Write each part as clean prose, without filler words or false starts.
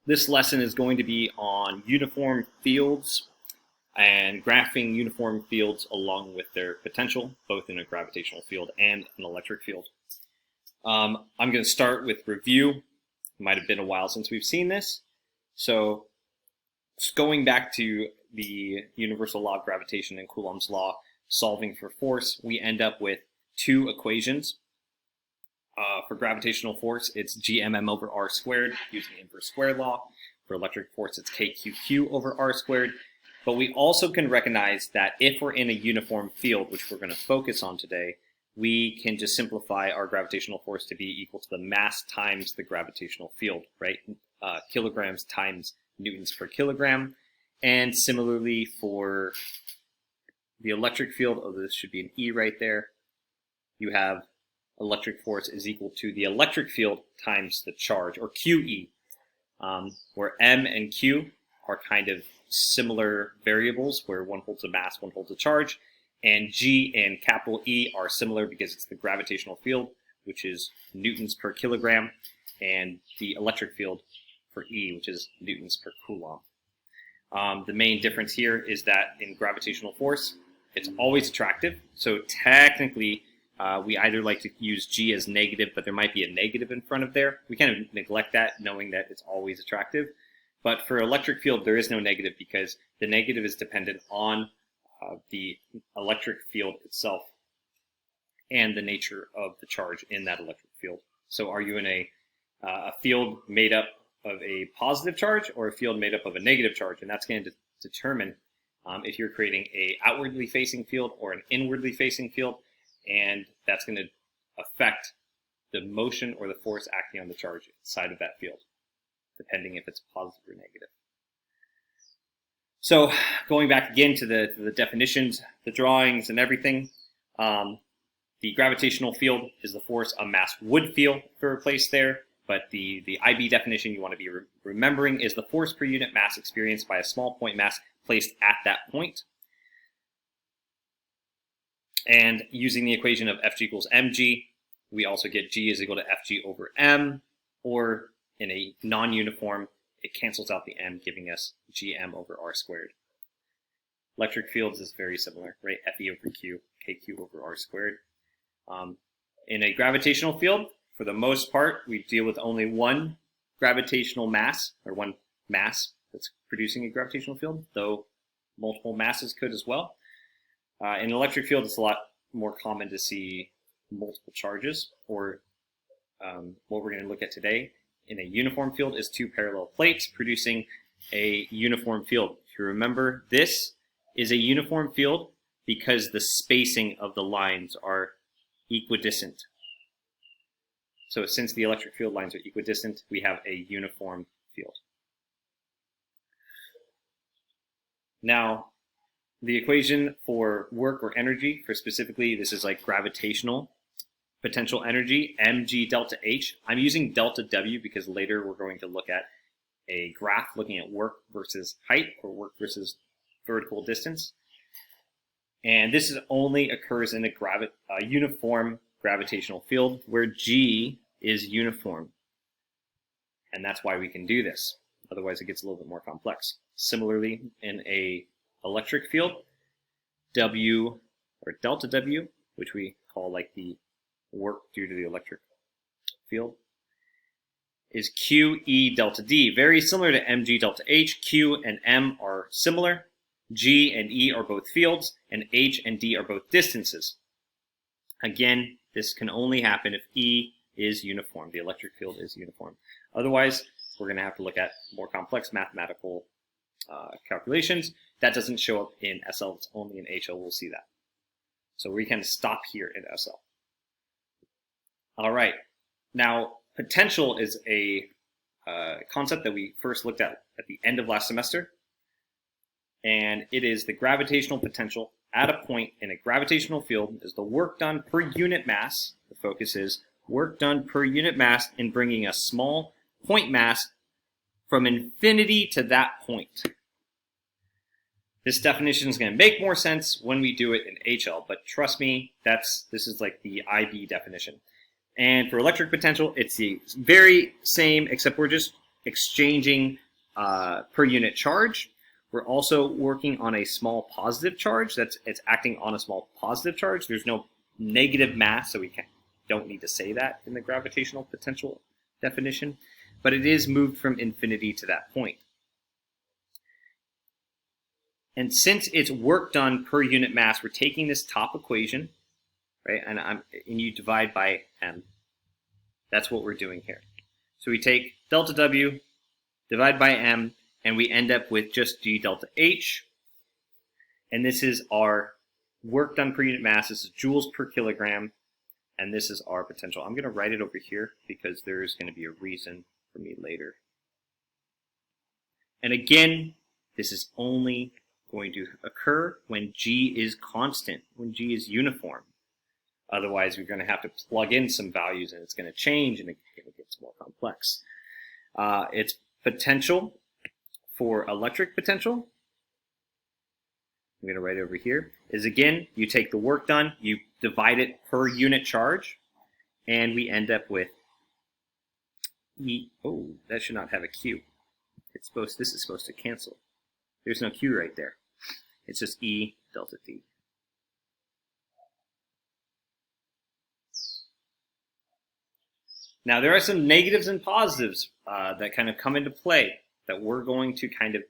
This lesson is going to be on uniform fields and graphing uniform fields along with their potential, both in a gravitational field and an electric field. I'm going to start with review. It might have been a while since we've seen this. So just going back to the universal law of gravitation and Coulomb's law, solving for force, we end up with two equations. For gravitational force, it's gmm over r squared using the inverse square law. For electric force, it's kqq over r squared. But we also can recognize that if we're in a uniform field, which we're going to focus on today, we can just simplify our gravitational force to be equal to the mass times the gravitational field, right? Kilograms times newtons per kilogram. And similarly for the electric field, this should be an E right there, you have electric force is equal to the electric field times the charge, or QE, where M and Q are kind of similar variables, where one holds a mass, one holds a charge, and G and capital E are similar because it's the gravitational field, which is newtons per kilogram, and the electric field for E, which is newtons per coulomb. The main difference here is that in gravitational force, it's always attractive, so technically we either like to use G as negative, but there might be a negative in front of there. We kind of neglect that, knowing that it's always attractive. But for electric field, there is no negative because the negative is dependent on the electric field itself and the nature of the charge in that electric field. So are you in a field made up of a positive charge or a field made up of a negative charge? And that's going to determine if you're creating a outwardly facing field or an inwardly facing field. And that's going to affect the motion or the force acting on the charge inside of that field, depending if it's positive or negative. So going back again to the definitions, the drawings, and everything, the gravitational field is the force a mass would feel if it were placed there, but the IB definition you want to be remembering is the force per unit mass experienced by a small point mass placed at that point. And using the equation of Fg equals mg, we also get G is equal to Fg over m, or in a non-uniform, it cancels out the m, giving us Gm over r squared. Electric fields is very similar, right? Fe over q, kq over r squared. In a gravitational field, for the most part, we deal with only one gravitational mass, or one mass that's producing a gravitational field, though multiple masses could as well. In an electric field, it's a lot more common to see multiple charges, or what we're going to look at today in a uniform field is two parallel plates producing a uniform field. If you remember, this is a uniform field because the spacing of the lines are equidistant. So since the electric field lines are equidistant, we have a uniform field. Now, the equation for work or energy, for specifically, this is like gravitational potential energy, mg delta h. I'm using delta w because later we're going to look at a graph looking at work versus height, or work versus vertical distance. And this only occurs in a uniform gravitational field where G is uniform. And that's why we can do this. Otherwise, it gets a little bit more complex. Similarly, in a electric field, W, or delta W, which we call like the work due to the electric field, is QE delta D. Very similar to mg delta H. Q and M are similar. G and E are both fields, and H and D are both distances. Again, this can only happen if E is uniform. The electric field is uniform. Otherwise, we're going to have to look at more complex mathematical calculations. That doesn't show up in SL, it's only in HL, we'll see that. So we can stop here in SL. All right, now potential is a concept that we first looked at the end of last semester, and it is the gravitational potential at a point in a gravitational field is the work done per unit mass. The focus is work done per unit mass in bringing a small point mass from infinity to that point. This definition is going to make more sense when we do it in HL, but trust me, this is like the IB definition. And for electric potential, it's the very same, except we're just exchanging per unit charge. We're also working on a small positive charge. It's acting on a small positive charge. There's no negative mass, so we don't need to say that in the gravitational potential definition. But it is moved from infinity to that point. And since it's work done per unit mass, we're taking this top equation, right? And you divide by m. That's what we're doing here. So we take delta W, divide by m, and we end up with just g delta h. And this is our work done per unit mass. This is joules per kilogram. And this is our potential. I'm going to write it over here because there's going to be a reason for me later. And again, this is only going to occur when g is constant, when g is uniform. Otherwise, we're going to have to plug in some values and it's going to change and it gets more complex. Its potential for electric potential, I'm going to write it over here, is again, you take the work done, you divide it per unit charge, and we end up with E. Oh, that should not have a Q. This is supposed to cancel. There's no Q right there. It's just E delta T. Now there are some negatives and positives that kind of come into play that we're going to kind of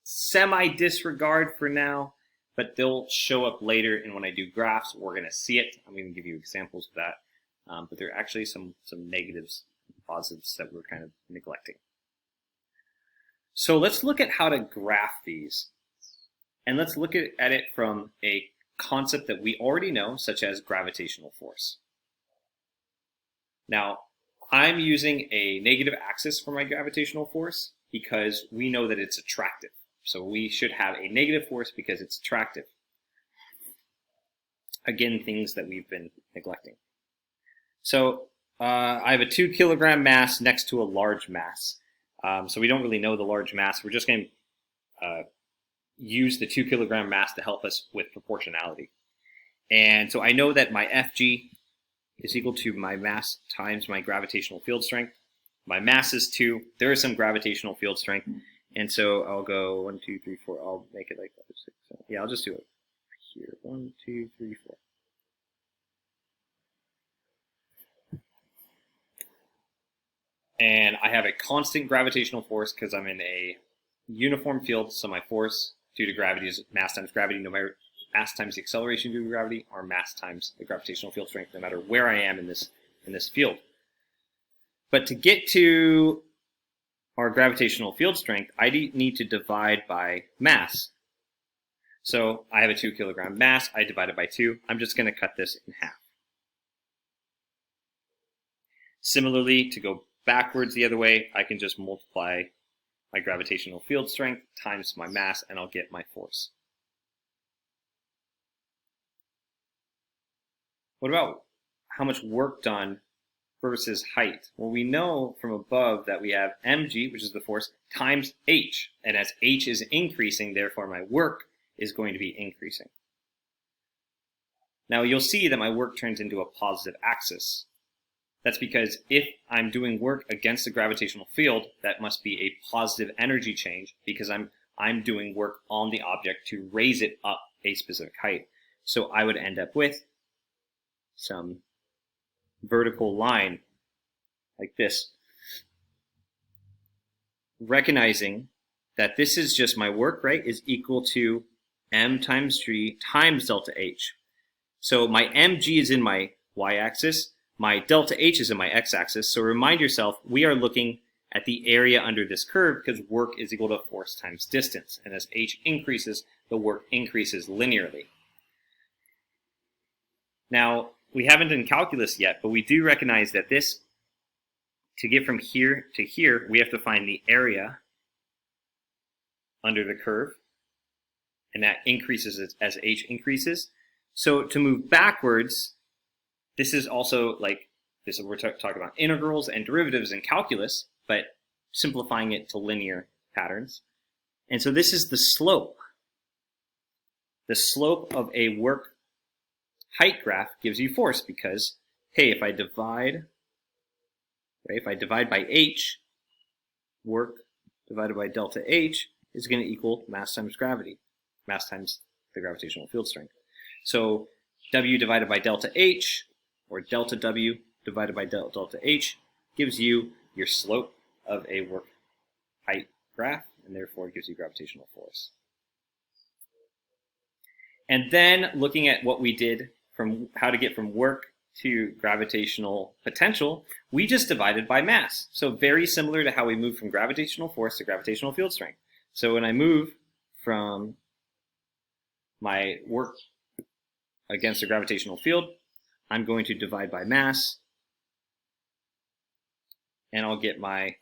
semi-disregard for now, but they'll show up later, and when I do graphs, we're going to see it. I'm going to give you examples of that, but there are actually some negatives and positives that we're kind of neglecting. So let's look at how to graph these, and let's look at it from a concept that we already know, such as gravitational force. Now, I'm using a negative axis for my gravitational force because we know that it's attractive. So we should have a negative force because it's attractive. Again, things that we've been neglecting. So I have a 2 kilogram mass next to a large mass. So we don't really know the large mass. We're just going to use the 2 kilogram mass to help us with proportionality. And so I know that my Fg is equal to my mass times my gravitational field strength. My mass is 2. There is some gravitational field strength. And so I'll go 1, 2, 3, 4. I'll make it like 5, 6, 7. Yeah, I'll just do it here. 1, 2, 3, 4. And I have a constant gravitational force because I'm in a uniform field. So my force due to gravity is mass times gravity, no matter mass times the acceleration due to gravity, or mass times the gravitational field strength, no matter where I am in this field. But to get to our gravitational field strength, I need to divide by mass. So I have a 2 kilogram mass, I divide it by 2. I'm just going to cut this in half. Similarly, to go backwards the other way, I can just multiply my gravitational field strength times my mass, and I'll get my force. What about how much work done versus height? Well, we know from above that we have mg, which is the force, times h. And as h is increasing, therefore my work is going to be increasing. Now you'll see that my work turns into a positive axis. That's because if I'm doing work against the gravitational field, that must be a positive energy change because I'm doing work on the object to raise it up a specific height. So I would end up with some vertical line like this, recognizing that this is just my work, right, is equal to m times g times delta h. So my mg is in my y-axis, my delta h is in my x-axis. So remind yourself, we are looking at the area under this curve because work is equal to force times distance. And as h increases, the work increases linearly. Now, we haven't done calculus yet, but we do recognize that this, to get from here to here, we have to find the area under the curve, and that increases as h increases. So to move backwards, this is also like, we're talking about integrals and derivatives in calculus, but simplifying it to linear patterns. And so this is the slope. The slope of a work height graph gives you force because, hey, if I divide by h, work divided by delta H is going to equal mass times gravity, mass times the gravitational field strength. So W divided by delta H, or delta W divided by delta H, gives you your slope of a work height graph, and therefore it gives you gravitational force. And then looking at what we did from how to get from work to gravitational potential, we just divided by mass. So very similar to how we moved from gravitational force to gravitational field strength. So when I move from my work against a gravitational field, I'm going to divide by mass, and I'll get my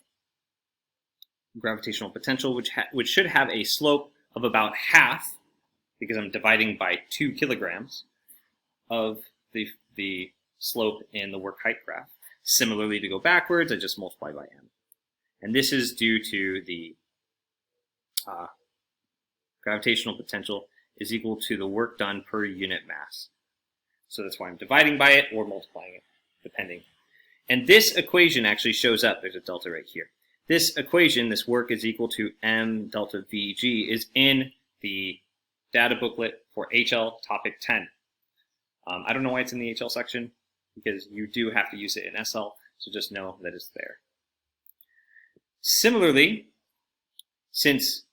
gravitational potential, which should have a slope of about half, because I'm dividing by 2 kilograms of the slope in the work height graph. Similarly, to go backwards, I just multiply by m. And this is due to the gravitational potential is equal to the work done per unit mass. So that's why I'm dividing by it or multiplying it, depending. And this equation actually shows up. There's a delta right here. This equation, this work is equal to m delta Vg, is in the data booklet for HL topic 10. I don't know why it's in the HL section, because you do have to use it in SL, so just know that it's there. Similarly, since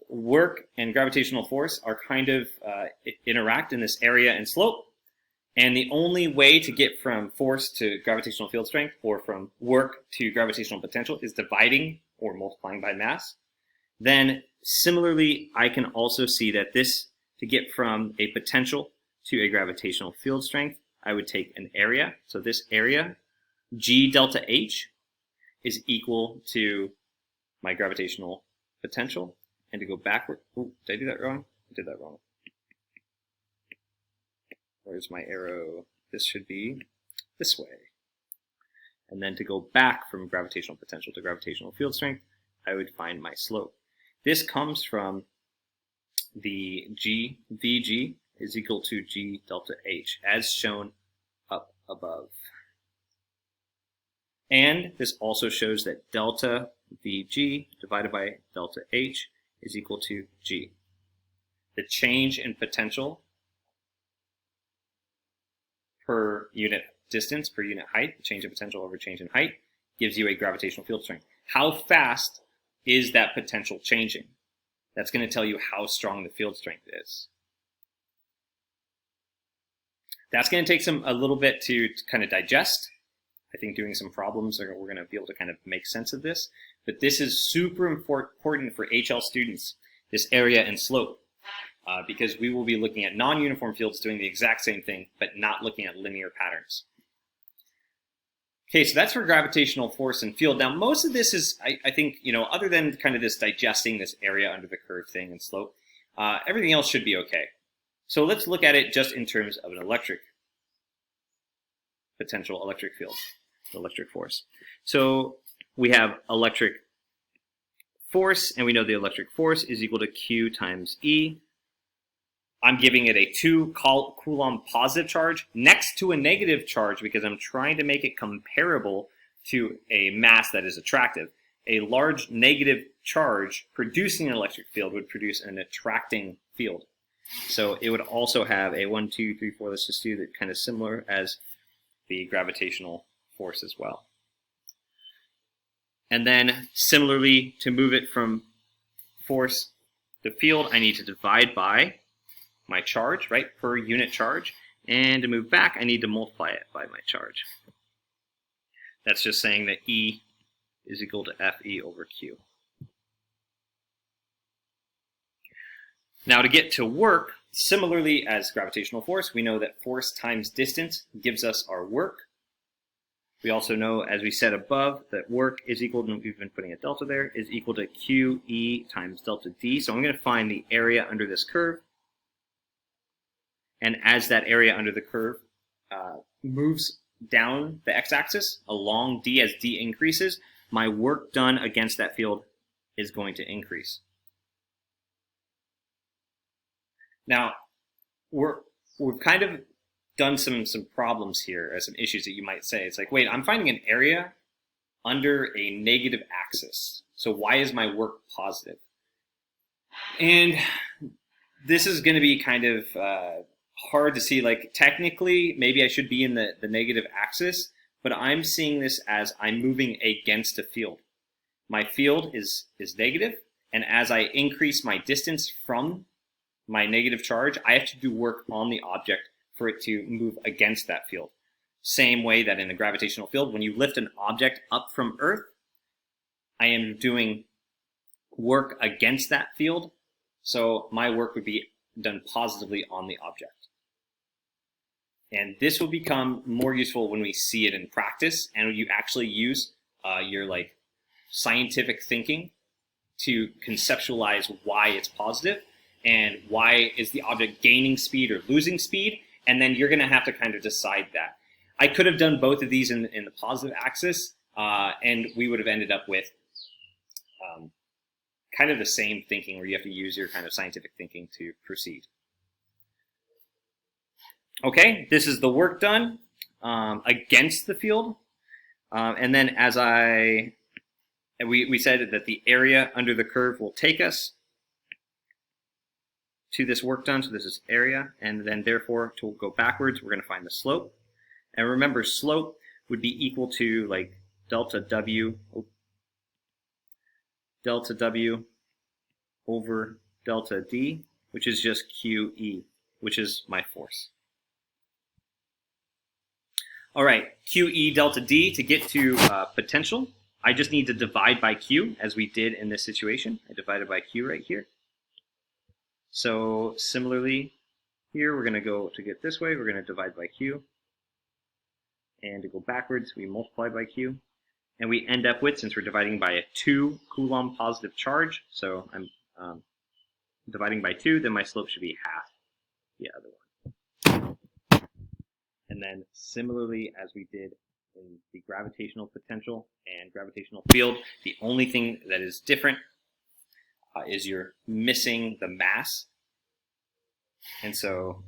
work and gravitational force are kind of interact in this area and slope, and the only way to get from force to gravitational field strength, or from work to gravitational potential, is dividing or multiplying by mass, then similarly, I can also see that this, to get from a potential to a gravitational field strength, I would take an area. So this area, G delta H, is equal to my gravitational potential. And to go backward, oh, did I do that wrong? I did that wrong. Where's my arrow? This should be this way. And then to go back from gravitational potential to gravitational field strength, I would find my slope. This comes from the Vg is equal to G delta H, as shown up above. And this also shows that delta Vg divided by delta H is equal to G. The change in potential per unit distance, per unit height, the change in potential over change in height, gives you a gravitational field strength. How fast is that potential changing? That's going to tell you how strong the field strength is. That's going to take a little bit to kind of digest. I think doing some problems, we're going to be able to kind of make sense of this. But this is super important for HL students, this area and slope, because we will be looking at non-uniform fields doing the exact same thing, but not looking at linear patterns. Okay, so that's for gravitational force and field. Now, most of this is, I think, other than kind of this digesting this area under the curve thing and slope, everything else should be okay. So let's look at it just in terms of an electric potential, electric field, electric force. So we have electric force, and we know the electric force is equal to Q times E. I'm giving it a 2 Coulomb positive charge next to a negative charge because I'm trying to make it comparable to a mass that is attractive. A large negative charge producing an electric field would produce an attracting field. So it would also have a 1, 2, 3, 4, let's just do that kind of similar as the gravitational force as well. And then similarly, to move it from force to field, I need to divide by my charge, right, per unit charge. And to move back, I need to multiply it by my charge. That's just saying that E is equal to Fe over Q. Now to get to work, similarly as gravitational force, we know that force times distance gives us our work. We also know, as we said above, that work is equal to, we've been putting a delta there, is equal to QE times delta D. So I'm going to find the area under this curve. And as that area under the curve moves down the x-axis along D as D increases, my work done against that field is going to increase. Now, we've kind of done some problems here, or some issues that you might say. It's like, wait, I'm finding an area under a negative axis. So why is my work positive? And this is going to be kind of hard to see. Like, technically, maybe I should be in the negative axis, but I'm seeing this as I'm moving against a field. My field is negative, and as I increase my distance from my negative charge, I have to do work on the object for it to move against that field. Same way that in a gravitational field, when you lift an object up from Earth, I am doing work against that field, so my work would be done positively on the object. And this will become more useful when we see it in practice, and when you actually use your like scientific thinking to conceptualize why it's positive and why is the object gaining speed or losing speed, and then you're going to have to kind of decide that. I could have done both of these in the positive axis, and we would have ended up with kind of the same thinking, where you have to use your kind of scientific thinking to proceed. Okay, this is the work done against the field, and then as we said that the area under the curve will take us to this work done, so this is area, and then therefore to go backwards, we're going to find the slope. And remember, slope would be equal to like delta W over delta D, which is just QE, which is my force. All right, QE delta D, to get to potential, I just need to divide by Q, as we did in this situation. I divided by Q right here. So similarly, here we're going to go to get this way, we're going to divide by Q. And to go backwards, we multiply by Q. And we end up with, since we're dividing by a 2 Coulomb positive charge, so I'm dividing by 2, then my slope should be half the other one. And then similarly, as we did in the gravitational potential and gravitational field, the only thing that is different is you're missing the mass. And so,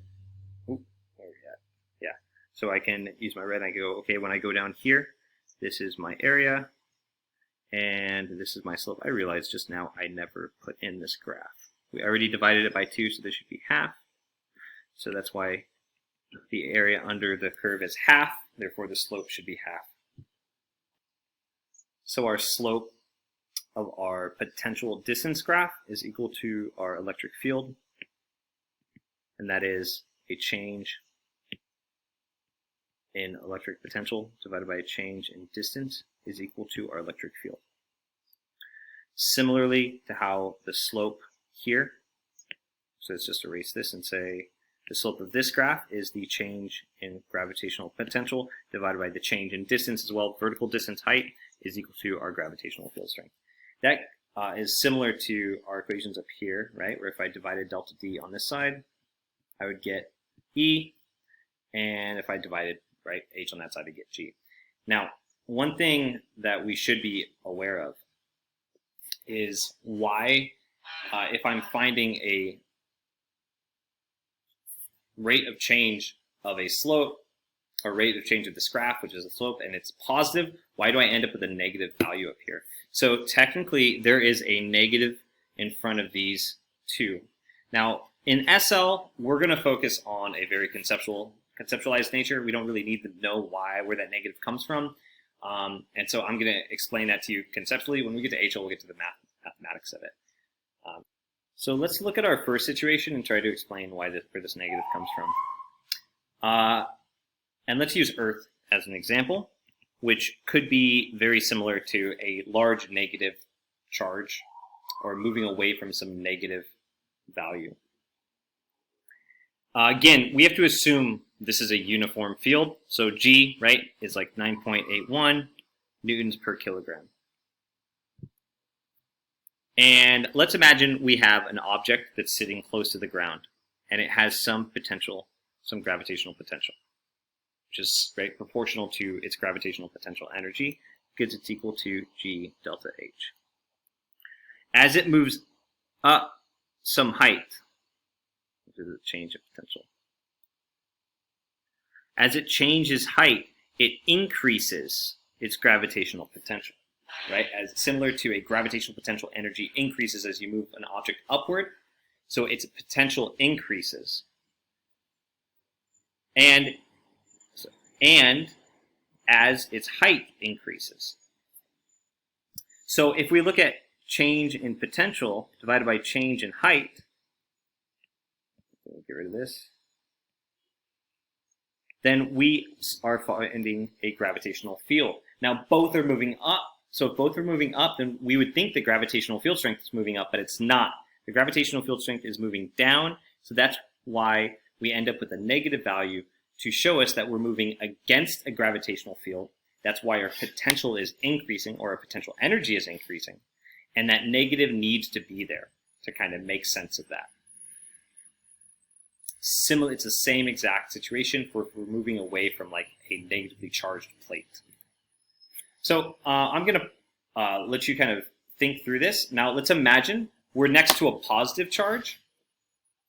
where are we at? Yeah. So I can use my red and I go, okay, when I go down here, this is my area, and this is my slope. I realized just now I never put in this graph. We already divided it by 2, so this should be half. So that's why the area under the curve is half, therefore the slope should be half. So our slope of our potential distance graph is equal to our electric field, and that is a change in electric potential divided by a change in distance is equal to our electric field. Similarly to how the slope here, so let's just erase this and say the slope of this graph is the change in gravitational potential divided by the change in distance as well. Vertical distance height is equal to our gravitational field strength. That is similar to our equations up here, right? Where if I divided delta D on this side, I would get E, and if I divided H on that side, I get G. Now, one thing that we should be aware of is why, if I'm finding a rate of change of a slope, or rate of change of this graph, which is a slope, and it's positive, why do I end up with a negative value up here? So technically, there is a negative in front of these two. Now, in SL, we're going to focus on a very conceptualized nature. We don't really need to know where that negative comes from. And so I'm going to explain that to you conceptually. When we get to HL, we'll get to the mathematics of it. So let's look at our first situation and try to explain where this negative comes from. And let's use Earth as an example, which could be very similar to a large negative charge or moving away from some negative value. Again, we have to assume this is a uniform field. So G, right, is like 9.81 newtons per kilogram. And let's imagine we have an object that's sitting close to the ground, and it has some potential, some gravitational potential, which is proportional to its gravitational potential energy, because it's equal to G delta H. As it moves up some height, which is a change of potential, as it changes height, it increases its gravitational potential, right? As similar to a gravitational potential, energy increases as you move an object upward, so its potential increases. And as its height increases. So if we look at change in potential divided by change in height, get rid of this, then we are finding a gravitational field. Now both are moving up, so if both are moving up, then we would think the gravitational field strength is moving up, but it's not. The gravitational field strength is moving down, so that's why we end up with a negative value to show us that we're moving against a gravitational field. That's why our potential is increasing, or our potential energy is increasing. And that negative needs to be there to kind of make sense of that. Similar, it's the same exact situation for if we're moving away from like a negatively charged plate. So I'm going to let you kind of think through this. Now let's imagine we're next to a positive charge.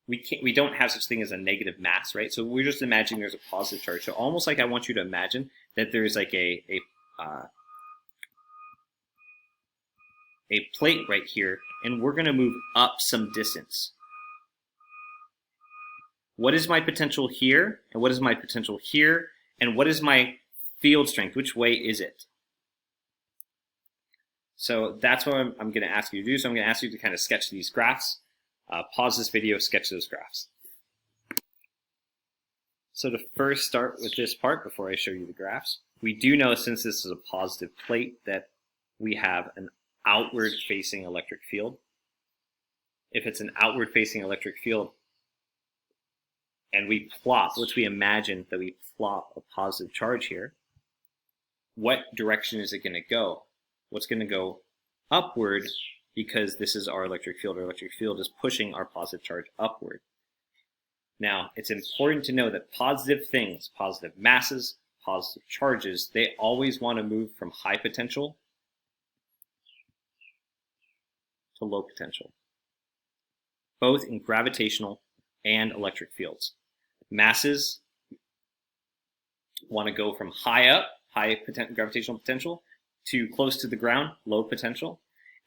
We don't have such thing as a negative mass, right? So we're just imagining there's a positive charge. So almost like I want you to imagine that there's like a plate right here, and we're going to move up some distance. What is my potential here, and what is my potential here, and what is my field strength? Which way is it? So that's what I'm going to ask you to do. So I'm going to ask you to kind of sketch these graphs. Pause this video, sketch those graphs. So to first start with this part before I show you the graphs, we do know, since this is a positive plate, that we have an outward facing electric field. If it's an outward facing electric field and we plop, let's we imagine that we plop a positive charge here, what direction is it going to go? What's going to go upward, because this is our electric field. Our electric field is pushing our positive charge upward. Now, it's important to know that positive things, positive masses, positive charges, they always want to move from high potential to low potential, both in gravitational and electric fields. Masses want to go from high up, high gravitational potential, to close to the ground, low potential.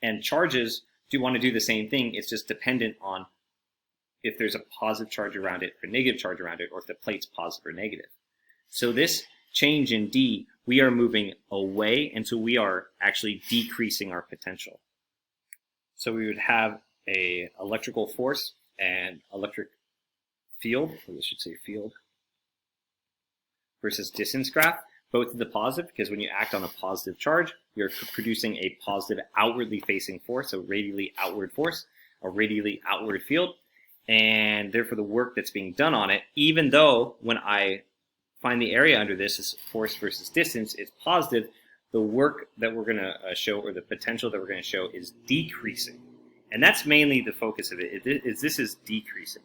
And charges do want to do the same thing. It's just dependent on if there's a positive charge around it or a negative charge around it, or if the plate's positive or negative. So this change in D, we are moving away, and so we are actually decreasing our potential. So we would have a electrical force and electric field, or I should say field, versus distance graph. Both of the positive, because when you act on a positive charge, you're producing a positive outwardly facing force, a radially outward force, a radially outward field, and therefore the work that's being done on it, even though when I find the area under this is force versus distance, it's positive, the work that we're going to show, or the potential that we're going to show, is decreasing. And that's mainly the focus of it, this is decreasing.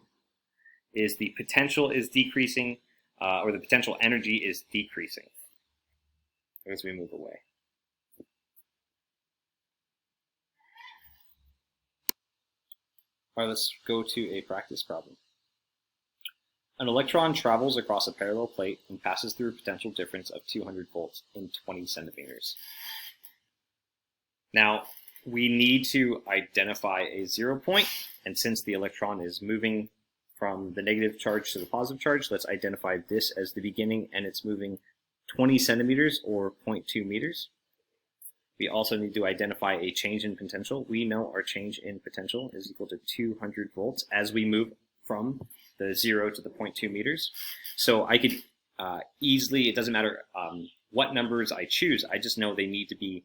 Is the potential is decreasing, or the potential energy is decreasing as we move away. All right, let's go to a practice problem. An electron travels across a parallel plate and passes through a potential difference of 200 volts in 20 centimeters. Now, we need to identify a 0 point, and since the electron is moving from the negative charge to the positive charge, let's identify this as the beginning, and it's moving 20 centimeters or 0.2 meters. We also need to identify a change in potential. We know our change in potential is equal to 200 volts as we move from the 0 to the 0.2 meters. So I could easily, it doesn't matter what numbers I choose, I just know they need to be,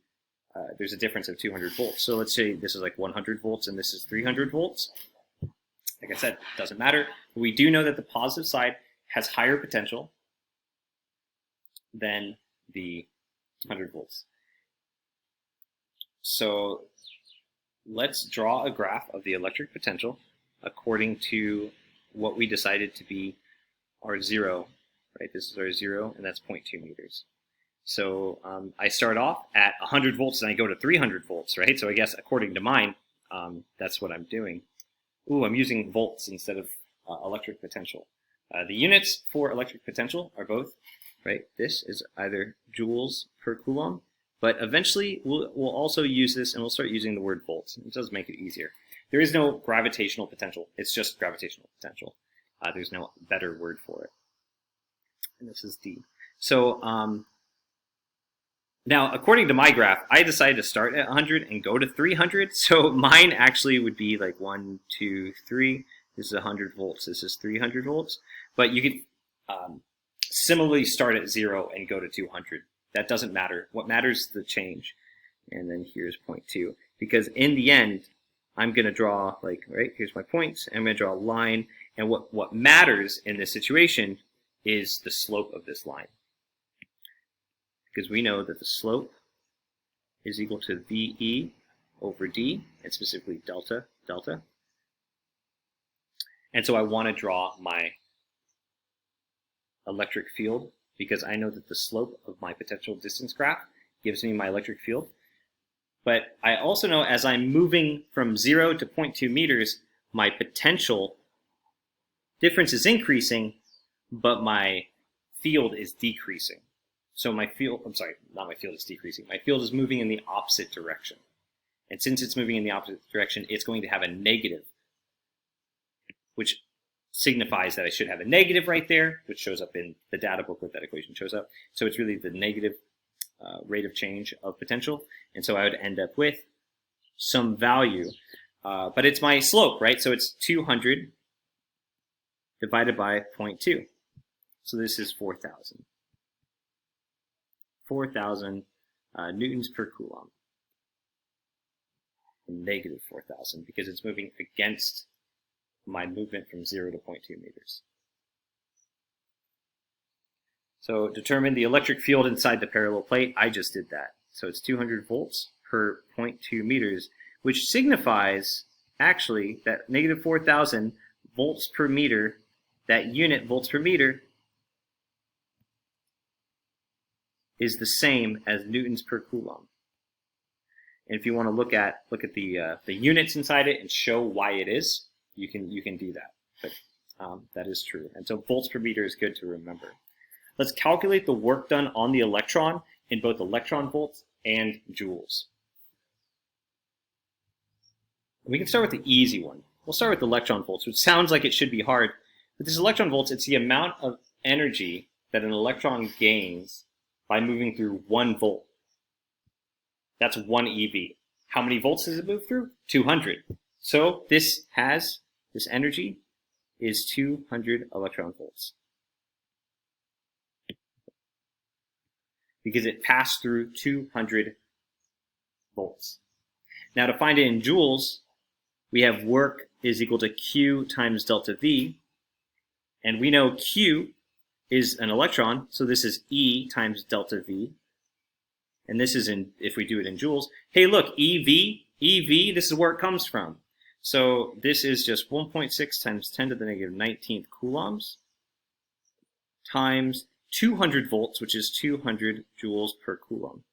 there's a difference of 200 volts. So let's say this is like 100 volts and this is 300 volts. Like I said, it doesn't matter. But we do know that the positive side has higher potential than the 100 volts. So let's draw a graph of the electric potential according to what we decided to be our 0, right? This is our 0, and that's 0.2 meters. So I start off at 100 volts and I go to 300 volts, right? So I guess according to mine, that's what I'm doing. Ooh, I'm using volts instead of electric potential. The units for electric potential are both, right? This is either joules per coulomb, But eventually, we'll also use this, and we'll start using the word volts. It does make it easier. There is no gravitational potential. It's just gravitational potential. There's no better word for it. And this is D. So now, according to my graph, I decided to start at 100 and go to 300. So mine actually would be like 1, 2, 3. This is 100 volts. This is 300 volts. But you could similarly start at 0 and go to 200. That doesn't matter. What matters is the change. And then here's 0.2. Because in the end, I'm going to draw, like, right, here's my points. I'm going to draw a line. And what matters in this situation is the slope of this line. Because we know that the slope is equal to VE over D, and specifically delta. And so I want to draw my electric field because I know that the slope of my potential distance graph gives me my electric field. But I also know as I'm moving from 0 to 0.2 meters, my potential difference is increasing, but my field is decreasing. So my field, I'm sorry, not my field is decreasing. My field is moving in the opposite direction. And since it's moving in the opposite direction, it's going to have a negative, which signifies that I should have a negative right there, which shows up in the data booklet. That equation shows up. So it's really the negative rate of change of potential. And so I would end up with some value. But it's my slope, right? So it's 200 divided by 0.2. So this is 4,000. 4,000 newtons per coulomb. Negative 4,000 because it's moving against my movement from 0 to 0.2 meters. So determine the electric field inside the parallel plate. I just did that. So it's 200 volts per 0.2 meters, which signifies actually that negative 4,000 volts per meter, that unit volts per meter, is the same as newtons per coulomb. And if you want to look at the units inside it and show why it is, you can do that. But that is true. And so volts per meter is good to remember. Let's calculate the work done on the electron in both electron volts and joules. We can start with the easy one. We'll start with electron volts, which sounds like it should be hard. But this electron volts, it's the amount of energy that an electron gains by moving through 1 volt. That's 1 eV. How many volts does it move through? 200. So this energy is 200 electron volts. Because it passed through 200 volts. Now to find it in joules, we have work is equal to Q times delta V. And we know Q is an electron, so this is E times delta V. And this is if we do it in joules. Hey, look, EV, this is where it comes from. So this is just 1.6 times 10 to the negative 19th coulombs times 200 volts, which is 200 joules per coulomb.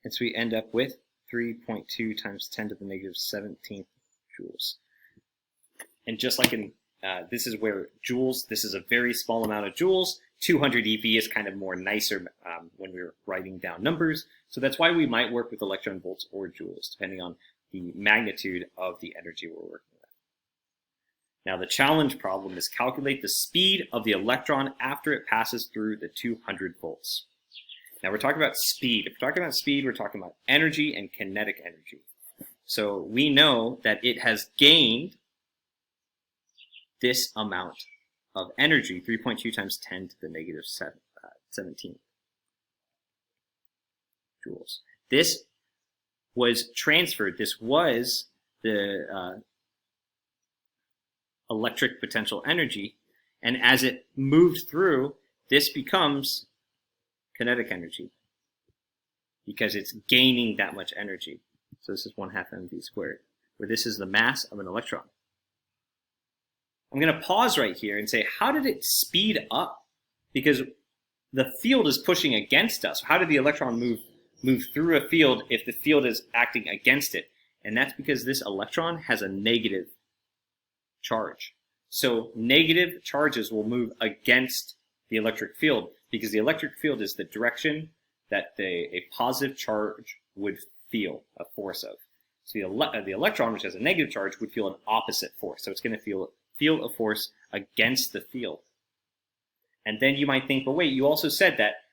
And so we end up with 3.2 times 10 to the negative 17th joules. And just like in this is where joules, this is a very small amount of joules. 200 eV is kind of more nicer when we're writing down numbers. So that's why we might work with electron volts or joules, depending on the magnitude of the energy we're working with. Now the challenge problem is calculate the speed of the electron after it passes through the 200 volts. Now we're talking about speed. If we're talking about speed, we're talking about energy and kinetic energy. So we know that it has gained this amount of energy, 3.2 times 10 to the negative 17 joules. This was transferred. This was the electric potential energy. And as it moved through, this becomes kinetic energy because it's gaining that much energy. So this is 1/2 mv squared, where this is the mass of an electron. I'm going to pause right here and say, how did it speed up? Because the field is pushing against us. How did the electron move through a field if the field is acting against it? And that's because this electron has a negative charge. So negative charges will move against the electric field because the electric field is the direction that a positive charge would feel a force of. So the electron, which has a negative charge, would feel an opposite force. So it's going to feel a force against the field. And then you might think, but wait, you also said that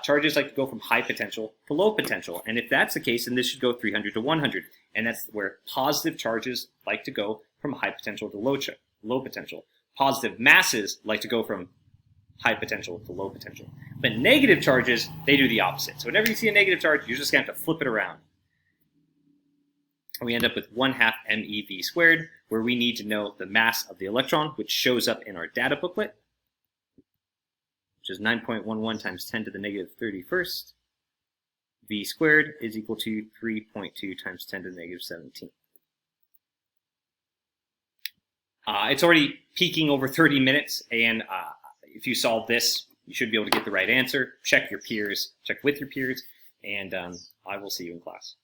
charges like to go from high potential to low potential. And if that's the case, then this should go 300 to 100. And that's where positive charges like to go from high potential to low potential. Positive masses like to go from high potential to low potential. But negative charges, they do the opposite. So whenever you see a negative charge, you're just going to have to flip it around. And we end up with 1/2 MeV squared, where we need to know the mass of the electron, which shows up in our data booklet, which is 9.11 times 10 to the negative 31st. V squared is equal to 3.2 times 10 to the negative 17. It's already peaking over 30 minutes, and if you solve this, you should be able to get the right answer. Check your peers, check with your peers, and I will see you in class.